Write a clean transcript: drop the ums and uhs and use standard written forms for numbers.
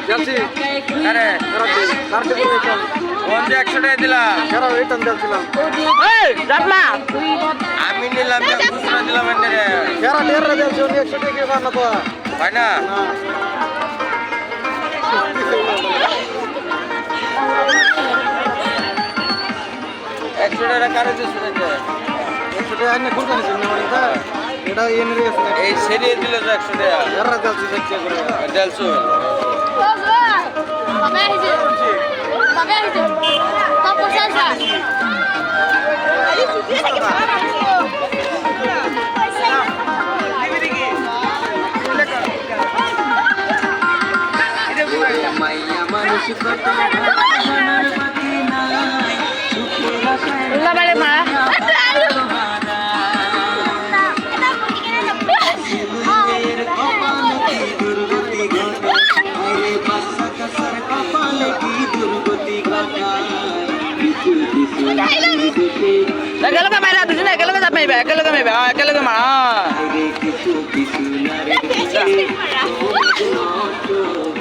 যাচ্ছি আরে কোন যে 100 টাকা দিলা রিটার্ন দিয়েছিলাম আমি নিলাম যে খুচরা দিলাম এনে টেরা দিয়েছি উনি 100 টাকা পান না তো হয় না একশো টাকা কারে দিচ্ছে 100 টাকা আইনে কোন জানিস এটা এনে রেছে এই সেরিয়ে দিলে তো 100 টাকা টেরা দিয়েছি দেখছি করে দেড়শো একেলগে মাৰা দুজনে একেলগে যাব পাৰিবা একেলগে মাৰিবা একেলগে মাৰা